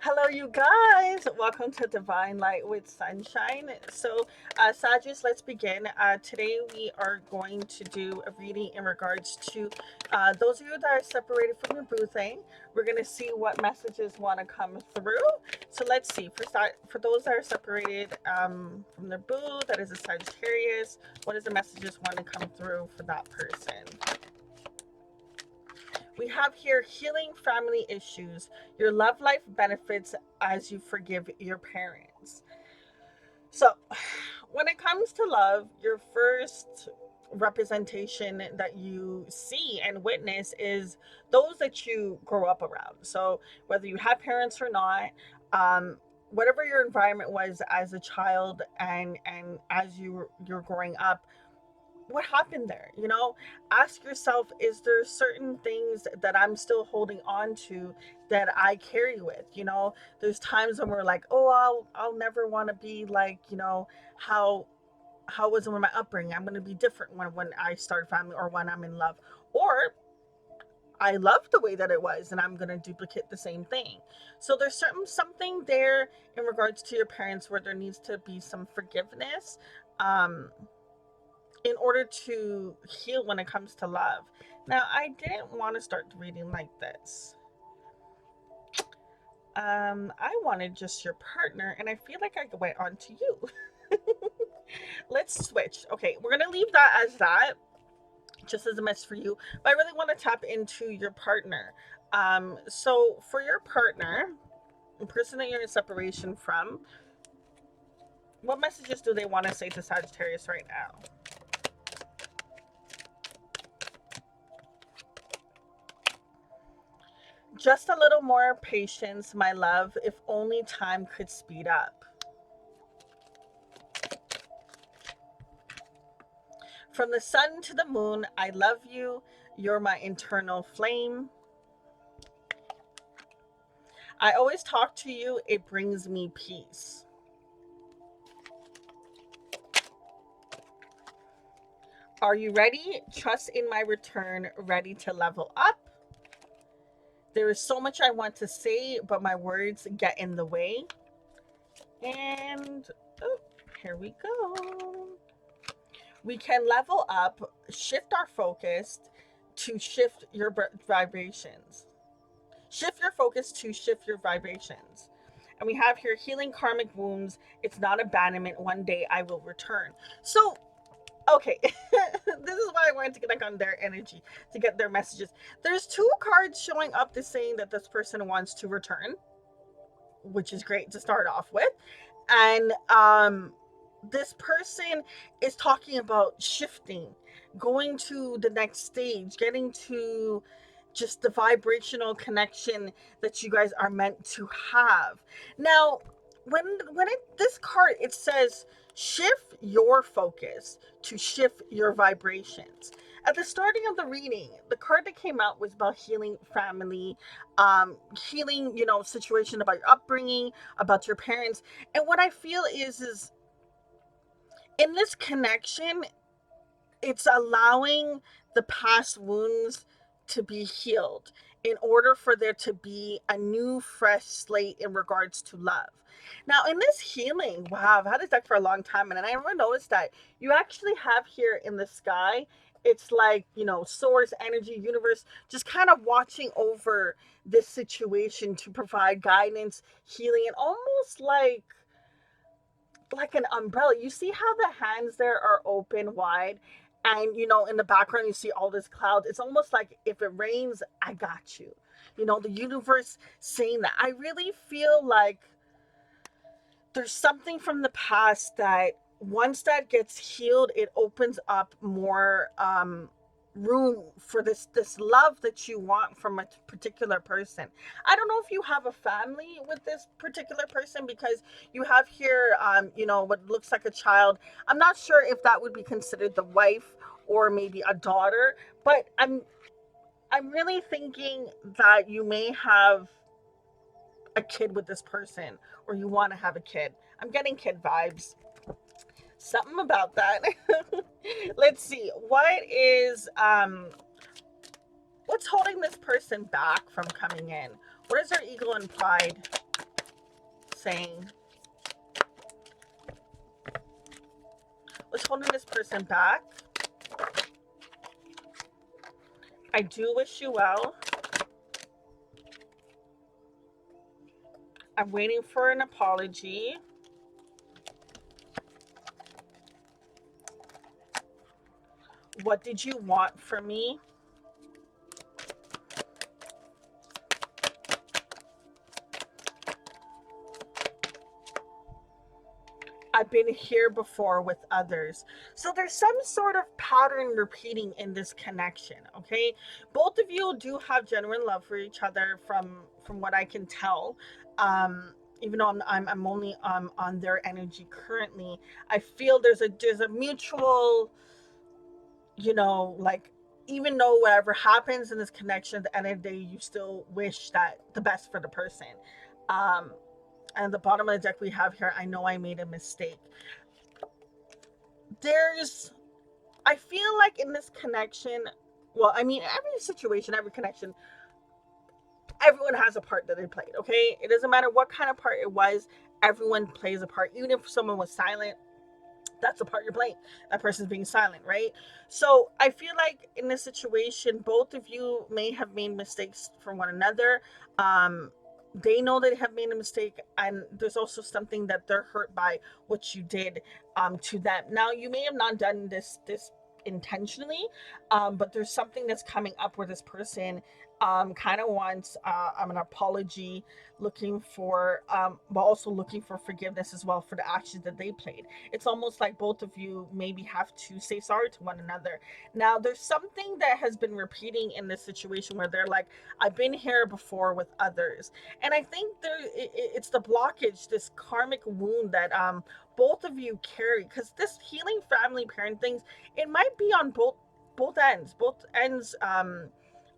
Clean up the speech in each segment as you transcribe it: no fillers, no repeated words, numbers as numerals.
Hello, you guys. Welcome to Divine Light with Sunshine. Sagittarius, let's begin. Today, we are going to do a reading in regards to those of you that are separated from your boo thing. We're going to see what messages want to come through. So, let's see. For those that are separated from their boo, that is a Sagittarius, what does the messages want to come through for that person? We have here healing family issues. Your love life benefits as you forgive your parents. So, when it comes to love, your first representation that you see and witness is those that you grow up around. So, whether you have parents or not, um, whatever your environment was as a child and as you're growing up, what happened there? Ask yourself, is there certain things that I'm still holding on to that I carry with? There's times when we're like, oh, I'll never want to be like, how was it with my upbringing? I'm going to be different when I start family or when I'm in love. Or I love the way that it was and I'm going to duplicate the same thing. So there's something there in regards to your parents where there needs to be some forgiveness. In order to heal when it comes to love. Now, I didn't want to start the reading like this. I wanted just your partner, and I feel like I went on to you. Let's switch. Okay, we're gonna leave that as that, just as a message for you. But I really want to tap into your partner. So for your partner, the person that you're in separation from, what messages do they want to say to Sagittarius right now? Just a little more patience, my love, if only time could speed up. From the sun to the moon, I love you. You're my internal flame. I always talk to you. It brings me peace. Are you ready? Trust in my return, ready to level up. There is so much I want to say, but my words get in the way. And here we go. We can level up, shift our focus to shift your vibrations. Shift your focus to shift your vibrations. And we have here healing karmic wounds. It's not abandonment. One day I will return. So, okay, this is why I wanted to get on their energy, to get their messages. There's two cards showing up that's saying that this person wants to return, which is great to start off with. And this person is talking about shifting, going to the next stage, getting to just the vibrational connection that you guys are meant to have. Now, this card, it says shift your focus to shift your vibrations. At the starting of the reading, the card that came out was about healing family, healing, situation about your upbringing, about your parents. And what I feel is in this connection, it's allowing the past wounds to be healed in order for there to be a new fresh slate in regards to love. Now in this healing, wow, I've had this deck for a long time, and I never noticed that you actually have here in the sky, it's like, source energy, universe, just kind of watching over this situation to provide guidance, healing, and almost like an umbrella. You see how the hands there are open wide, and in the background you see all this clouds. It's almost like if it rains, I got you. The universe saying that. I really feel like there's something from the past that once that gets healed, it opens up more room for this love that you want from a particular person. I don't know if you have a family with this particular person, because you have here what looks like a child. I'm not sure if that would be considered the wife or maybe a daughter, but I'm really thinking that you may have a kid with this person, or you want to have a kid. I'm getting kid vibes. Something about that. Let's see. What's holding this person back from coming in? What is their ego and pride? saying? What's holding this person back? I do wish you well. I'm waiting for an apology. What did you want from me? I've been here before with others. So there's some sort of pattern repeating in this connection, okay? Both of you do have genuine love for each other from what I can tell. Even though I'm only on their energy currently, I feel there's a mutual, like, even though whatever happens in this connection, at the end of the day, you still wish that the best for the person. Um, and at the bottom of the deck we have here, I know I made a mistake. I feel like in this connection, well, I mean, every situation, every connection, everyone has a part that they played, okay? It doesn't matter what kind of part it was, everyone plays a part. Even if someone was silent, that's the part you're playing. That person's being silent, right? So I feel like in this situation, both of you may have made mistakes for one another. Um, they know they have made a mistake, and there's also something that they're hurt by what you did to them. Now, you may have not done this intentionally, but there's something that's coming up where this person kind of wants an apology, looking for, but also looking for forgiveness as well for the actions that they played. It's almost like both of you maybe have to say sorry to one another. Now, there's something that has been repeating in this situation where they're like, I've been here before with others. And I think it's the blockage, this karmic wound that both of you carry. Because this healing family parent things, it might be on both ends. Both ends.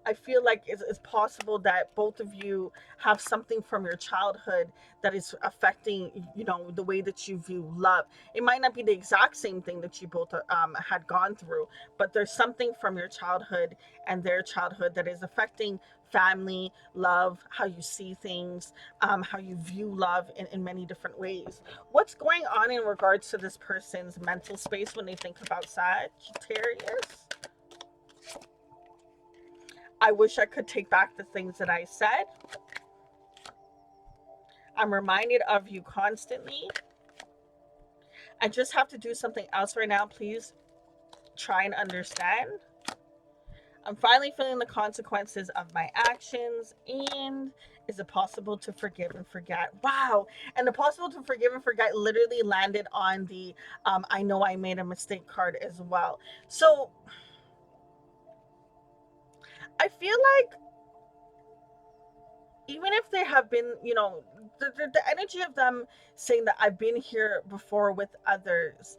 I feel like it's possible that both of you have something from your childhood that is affecting, the way that you view love. It might not be the exact same thing that you both had gone through, but there's something from your childhood and their childhood that is affecting family, love, how you see things, how you view love in many different ways. What's going on in regards to this person's mental space when they think about Sagittarius? I wish I could take back the things that I said. I'm reminded of you constantly. I just have to do something else right now. Please try and understand. I'm finally feeling the consequences of my actions. And is it possible to forgive and forget? Wow. And the possible to forgive and forget literally landed on the I know I made a mistake card as well. So I feel like even if they have been, the energy of them saying that I've been here before with others,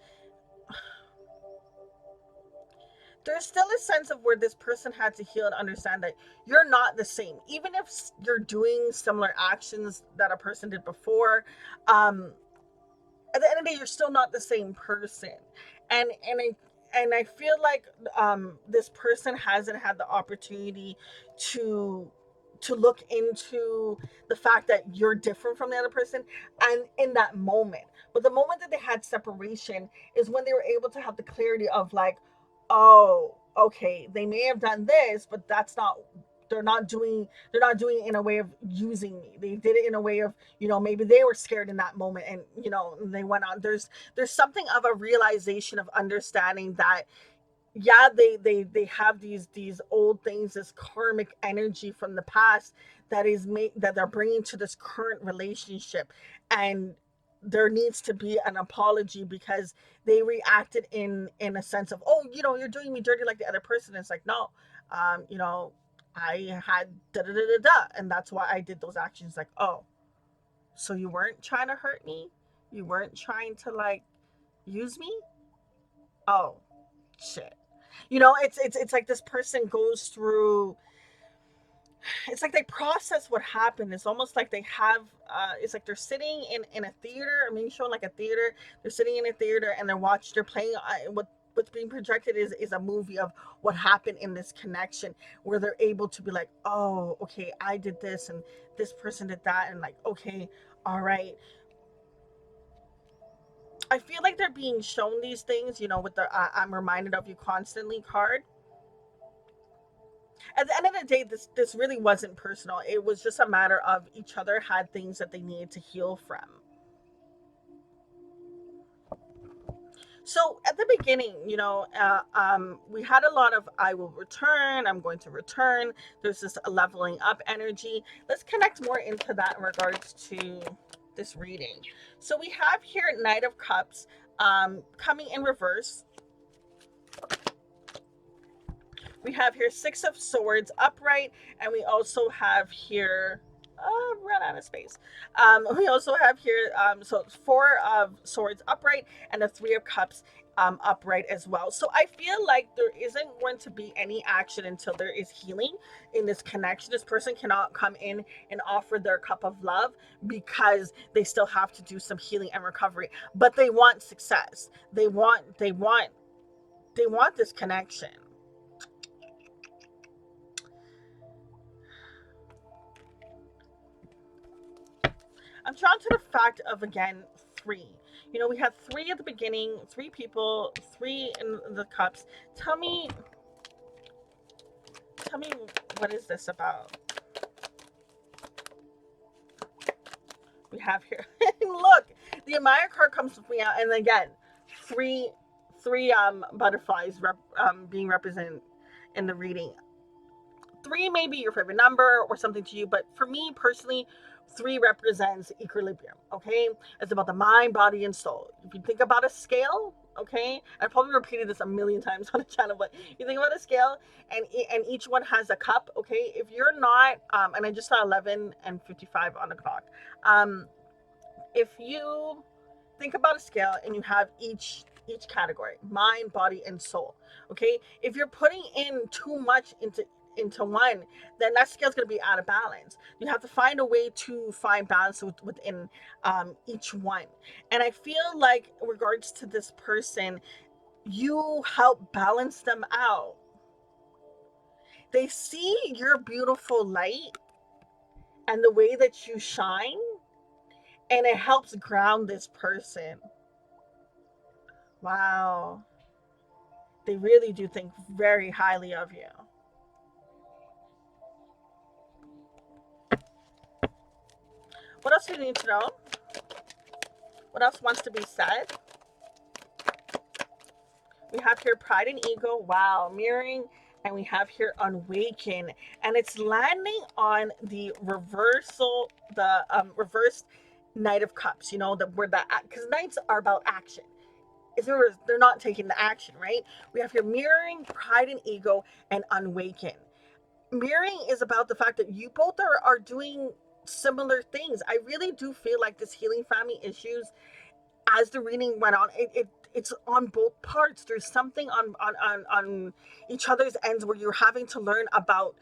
there's still a sense of where this person had to heal and understand that you're not the same. Even if you're doing similar actions that a person did before, at the end of the day, you're still not the same person. And I feel like this person hasn't had the opportunity to look into the fact that you're different from the other person and in that moment. But the moment that they had separation is when they were able to have the clarity of like, oh, okay, they may have done this, but that's not, they're not doing it in a way of using me. They did it in a way of, maybe they were scared in that moment, and they went on. There's something of a realization of understanding that, yeah, they have these old things, this karmic energy from the past that they're bringing to this current relationship, and there needs to be an apology because they reacted in a sense of, oh, you're doing me dirty like the other person. It's like, no, um you know I had da da da da da, and that's why I did those actions. Like, oh, so you weren't trying to hurt me, you weren't trying to like use me. Oh, shit. It's like this person goes through, it's like they process what happened. It's almost like they have it's like they're sitting in a theater. I mean, showing like a theater. They're sitting in a theater and they're playing what's being projected is a movie of what happened in this connection, where they're able to be like, oh, okay, I did this and this person did that, and like, okay, all right, I feel like they're being shown these things, you know, with the I'm reminded of you constantly card. At the end of the day, this really wasn't personal. It was just a matter of each other had things that they needed to heal from. So at the beginning, you know, we had a lot of I will return, I'm going to return. There's this leveling up energy. Let's connect more into that in regards to this reading. So we have here Knight of Cups coming in reverse. We have here Six of Swords upright, and we also have here run out of space. We also have here so it's Four of Swords upright and the Three of Cups upright as well. So I feel like there isn't going to be any action until there is healing in this connection. This person cannot come in and offer their cup of love because they still have to do some healing and recovery. But they want success. They want this connection. I'm drawn to the fact of, again, three. You know, we had three at the beginning, three people, three in the cups. Tell me what is this about? We have here. Look, the Amaya card comes with me out, and again, three butterflies being represented in the reading. Three may be your favorite number or something to you, but for me personally, three represents equilibrium. Okay, it's about the mind, body, and soul. If you think about a scale, okay, I probably repeated this a million times on the channel, but you think about a scale, and each one has a cup. Okay, if you're not, and I just saw 11:55 on the clock. If you think about a scale and you have each category, mind, body, and soul. Okay, if you're putting in too much into one, then that scale's going to be out of balance. You have to find a way to find balance within each one. And I feel like in regards to this person, you help balance them out. They see your beautiful light and the way that you shine, and it helps ground this person. Wow. They really do think very highly of you. What else do you need to know? What else wants to be said? We have here Pride and Ego. Wow, mirroring. And we have here Awaken. And it's landing on the reversal, the reversed Knight of Cups. You know, where the, because Knights are about action. They're not taking the action, right? We have here mirroring, Pride and Ego, and Awaken. Mirroring is about the fact that you both are doing similar things. I really do feel like this healing family issues, as the reading went on, it's on both parts. There's something on each other's ends where you're having to learn about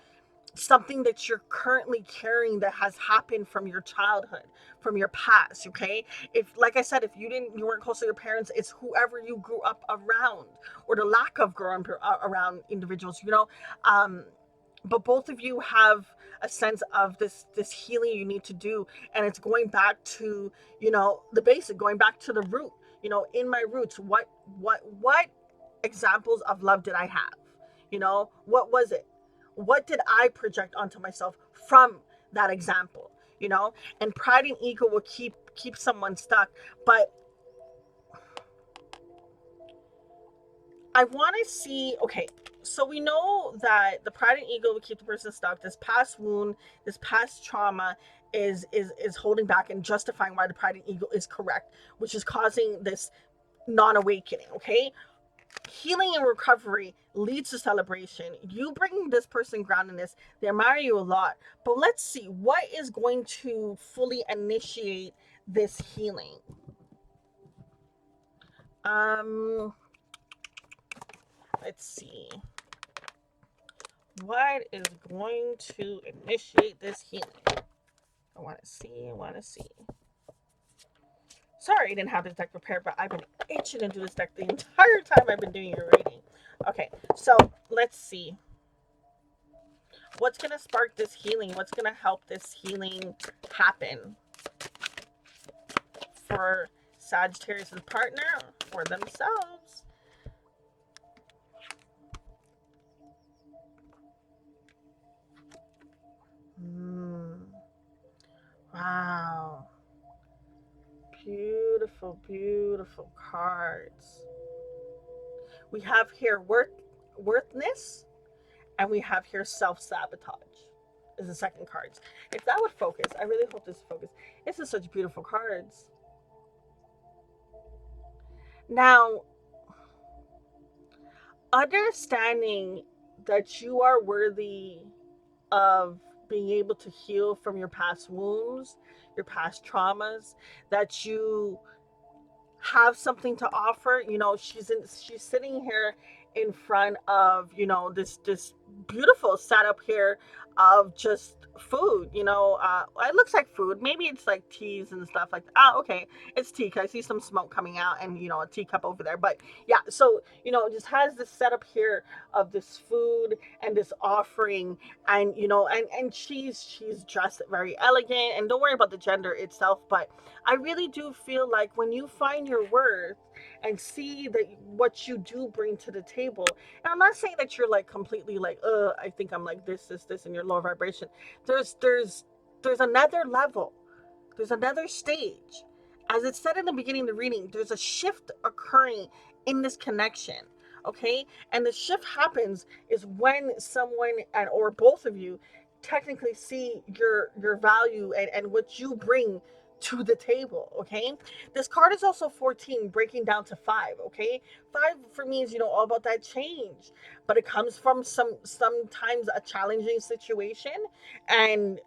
something that you're currently carrying that has happened from your childhood, from your past. Okay, if, like I said, if you weren't close to your parents, it's whoever you grew up around, or the lack of growing around individuals, you know. But both of you have a sense of this healing you need to do, and it's going back to, you know, the basic, going back to the root. You know, in my roots, what examples of love did I have? You know, what was it? What did I project onto myself from that example? You know, and pride and ego will keep someone stuck. But I want to see, okay, so we know that the pride and ego will keep the person stuck. This past wound, this past trauma is holding back and justifying why the pride and ego is correct, which is causing this non-awakening. Okay, healing and recovery leads to celebration. You bring this person groundedness, they admire you a lot. But let's see what is going to fully initiate this healing. Let's see what is going to initiate this healing. I want to see. Sorry I didn't have this deck prepared, but I've been itching to do this deck the entire time I've been doing your reading. Okay, so let's see. What's going to spark this healing? What's going to help this healing happen for Sagittarius' partner for themselves. Wow. Beautiful, beautiful cards. We have here worthness, and we have here self-sabotage is the second cards. If that would focus, I really hope this focus. This is such beautiful cards. Now, understanding that you are worthy of being able to heal from your past wounds, your past traumas, that you have something to offer. She's sitting here in front of, this beautiful setup here of just food. It looks like food. Maybe it's like teas and stuff like that. Okay, it's tea, 'cause I see some smoke coming out, and a teacup over there. But yeah, so it just has this setup here of this food and this offering, and and she's dressed very elegant. And don't worry about the gender itself, but I really do feel like when you find your worth and see that what you do bring to the table, and I'm not saying that you're like completely like, I think I'm like this, and you're lower vibration. There's another level. There's another stage. As it said in the beginning of the reading, there's a shift occurring in this connection. Okay? And the shift happens is when someone or both of you technically see your value and what you bring to the table. Okay, this card is also 14 breaking down to 5. Okay, 5 for me is all about that change, but it comes from sometimes a challenging situation, and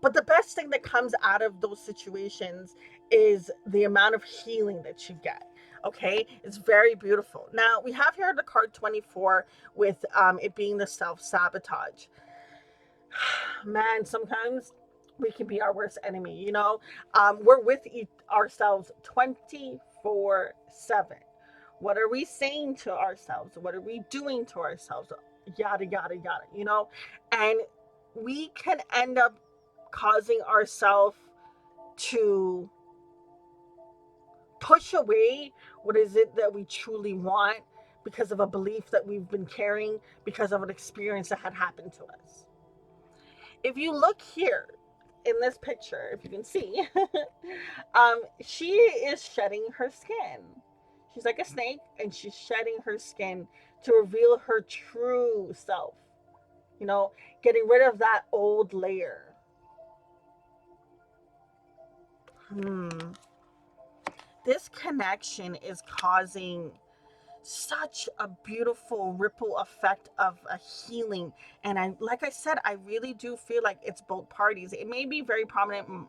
but the best thing that comes out of those situations is the amount of healing that you get. Okay, it's very beautiful. Now we have here the card 24 with it being the self-sabotage. Man, sometimes we can be our worst enemy. We're with ourselves 24/7. What are we saying to ourselves? What are we doing to ourselves? Yada yada yada. And we can end up causing ourselves to push away what is it that we truly want because of a belief that we've been carrying, because of an experience that had happened to us. If you look here in this picture, if you can see, she is shedding her skin. She's like a snake, and she's shedding her skin to reveal her true self. Getting rid of that old layer. This connection is causing such a beautiful ripple effect of a healing, and like I said, I really do feel like it's both parties. It may be very prominent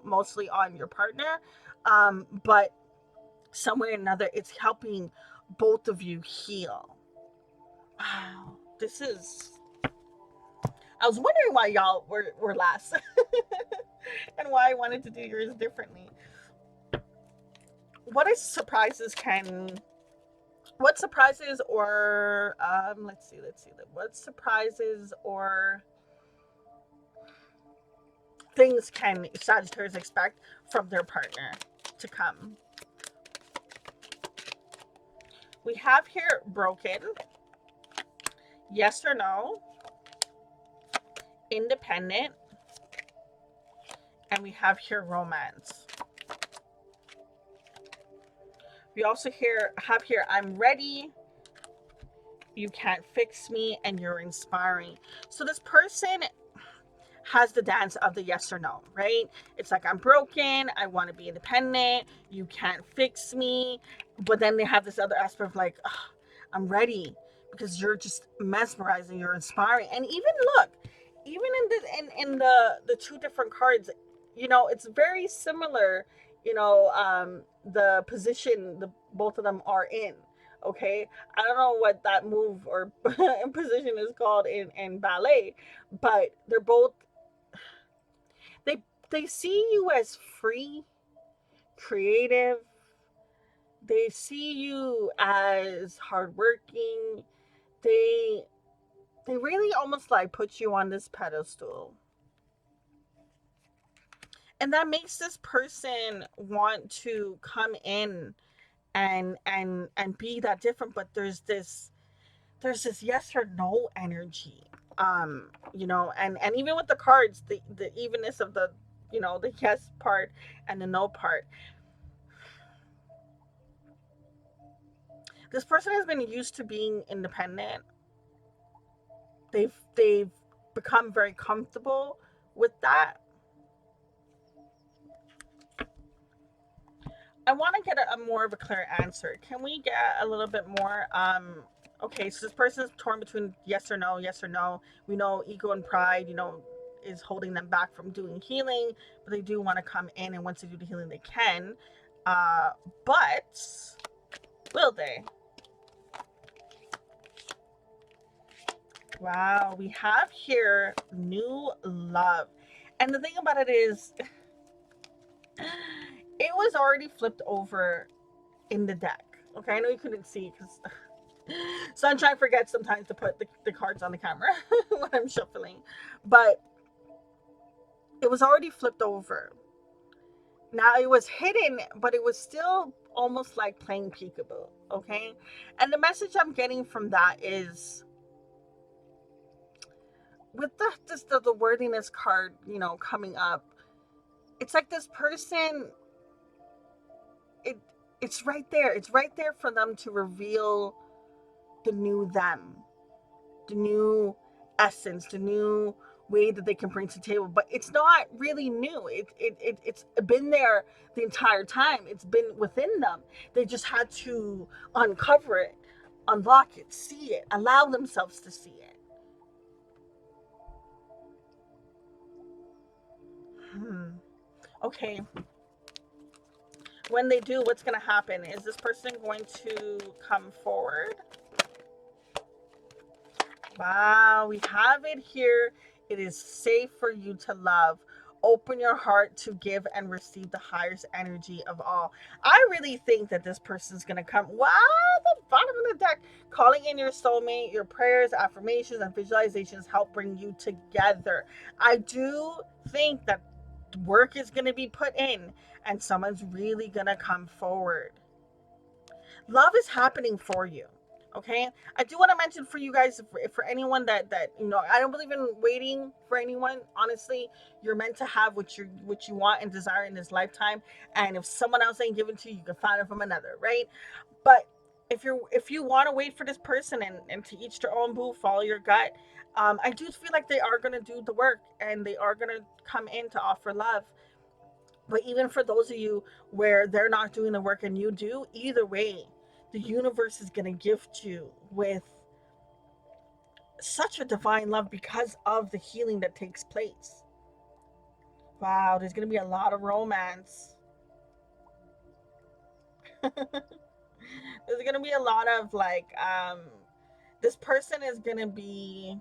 mostly on your partner, but some way or another it's helping both of you heal. Wow, this is, I was wondering why y'all were last and why I wanted to do yours differently. What surprises or let's see what surprises or things can Sagittarius expect from their partner to come? We have here broken, yes or no, independent, and we have here romance. We also have here I'm ready, you can't fix me, and you're inspiring. So this person has the dance of the yes or no, right? It's like, I'm broken, I want to be independent, you can't fix me. But then they have this other aspect of like, I'm ready, because you're just mesmerizing, you're inspiring. And even look, even in the two different cards, it's very similar, the position the both of them are in. Okay, I don't know what that move or position is called in ballet, but they're both, they they see you as free, creative. They see you as hardworking. They they really almost like put you on this pedestal. And that makes this person want to come in and be that different, but there's this yes or no energy. And even with the cards, the evenness of the yes part and the no part. This person has been used to being independent. They've become very comfortable with that. I want to get a more of a clear answer. Can we get a little bit more? Okay, so this person is torn between yes or no, yes or no. We know ego and pride, is holding them back from doing healing, but they do want to come in, and once they do the healing, they can. But will they? Wow, we have here new love. And the thing about it is, it was already flipped over in the deck. Okay, I know you couldn't see because Sunshine forgets sometimes to put the cards on the camera when I'm shuffling. But it was already flipped over. Now it was hidden, but it was still almost like playing peekaboo. Okay, and the message I'm getting from that is, with the worthiness card, coming up, it's like this person, it it's right there. It's right there for them to reveal the new them, the new essence, the new way that they can bring to the table. But it's not really new. It's been there the entire time. It's been within them. They just had to uncover it, unlock it, see it, allow themselves to see it. Okay, when they do, what's going to happen? Is this person going to come forward? Wow, we have it here. It is safe for you to love. Open your heart to give and receive the highest energy of all. I really think that this person is going to come. Wow, the bottom of the deck. Calling in your soulmate, your prayers, affirmations, and visualizations help bring you together. I do think that work is going to be put in and someone's really going to come forward. Love is happening for you. Okay, I do want to mention for you guys, for anyone that I don't believe in waiting for anyone. Honestly, you're meant to have what you want and desire in this lifetime, and if someone else ain't given to you, you can find it from another, right? But if you want to wait for this person, and to each their own, boo, follow your gut. I do feel like they are going to do the work, and they are going to come in to offer love. But even for those of you where they're not doing the work and you do, either way, the universe is going to gift you with such a divine love because of the healing that takes place. Wow, there's going to be a lot of romance. There's going to be a lot of this person is going to be,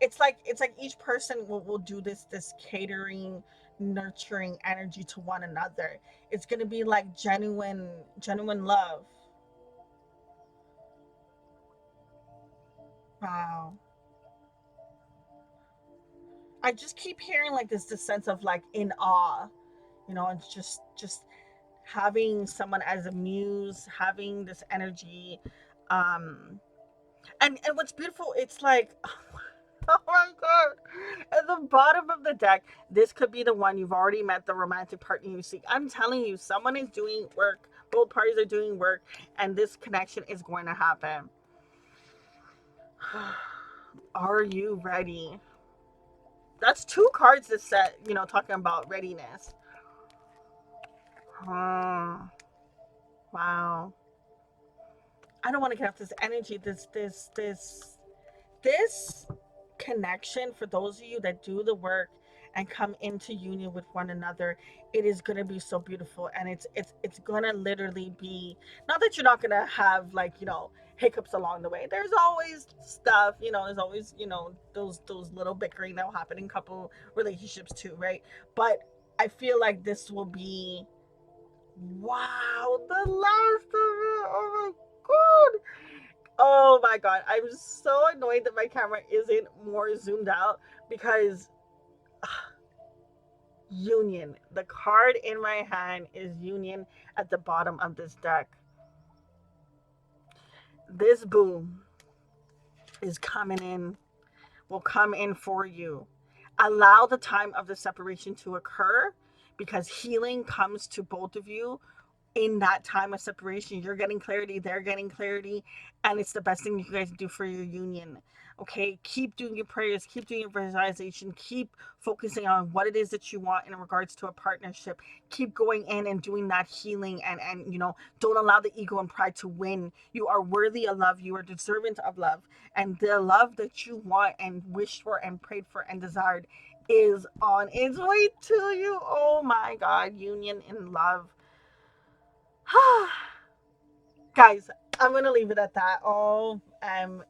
it's like each person will do this catering, nurturing energy to one another. It's going to be like genuine love. Wow. I just keep hearing like this sense of like in awe, and just having someone as a muse, having this energy. Um and and what's beautiful, it's like oh my god, at the bottom of the deck, this could be the one you've already met, the romantic partner you seek. I'm telling you, someone is doing work, both parties are doing work, and this connection is going to happen. Are you ready? That's two cards that set, talking about readiness. Wow. I don't want to get off this energy. This connection, for those of you that do the work and come into union with one another, it is going to be so beautiful, and it's going to literally be, not that you're not going to have hiccups along the way. There's always stuff, there's always those little bickering that will happen in couple relationships too, right? But I feel like this will be, wow, the last of it. Oh my god. Oh my god. I'm so annoyed that my camera isn't more zoomed out, because Union. The card in my hand is Union at the bottom of this deck. This boom is coming in, will come in for you. Allow the time of the separation to occur, because healing comes to both of you in that time of separation. You're getting clarity, they're getting clarity, and it's the best thing you guys do for your union. Okay, keep doing your prayers, keep doing your visualization, keep focusing on what it is that you want in regards to a partnership. Keep going in and doing that healing, and don't allow the ego and pride to win. You are worthy of love, you are deserving of love, and the love that you want and wished for and prayed for and desired is on its way to you. Oh my God, union in love. Guys, I'm gonna leave it at that. OMG.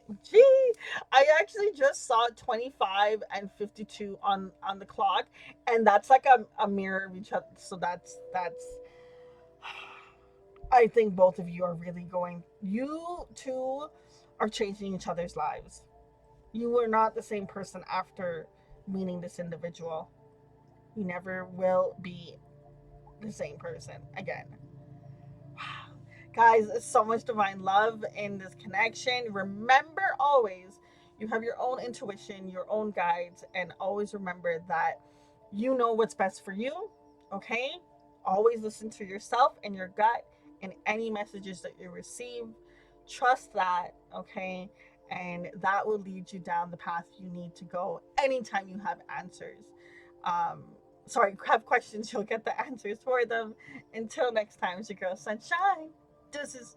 I actually just saw 25 and 52 on the clock, and that's like a mirror of each other. So that's I think both of you are really going, you two are changing each other's lives. You are not the same person after meeting this individual. You never will be the same person again. Guys, so much divine love in this connection. Remember always, you have your own intuition, your own guides, and always remember that you know what's best for you, okay? Always listen to yourself and your gut in any messages that you receive. Trust that, okay? And that will lead you down the path you need to go anytime you have answers. Um, have questions, you'll get the answers for them. Until next time, it's your girl Sunshine. Deuces.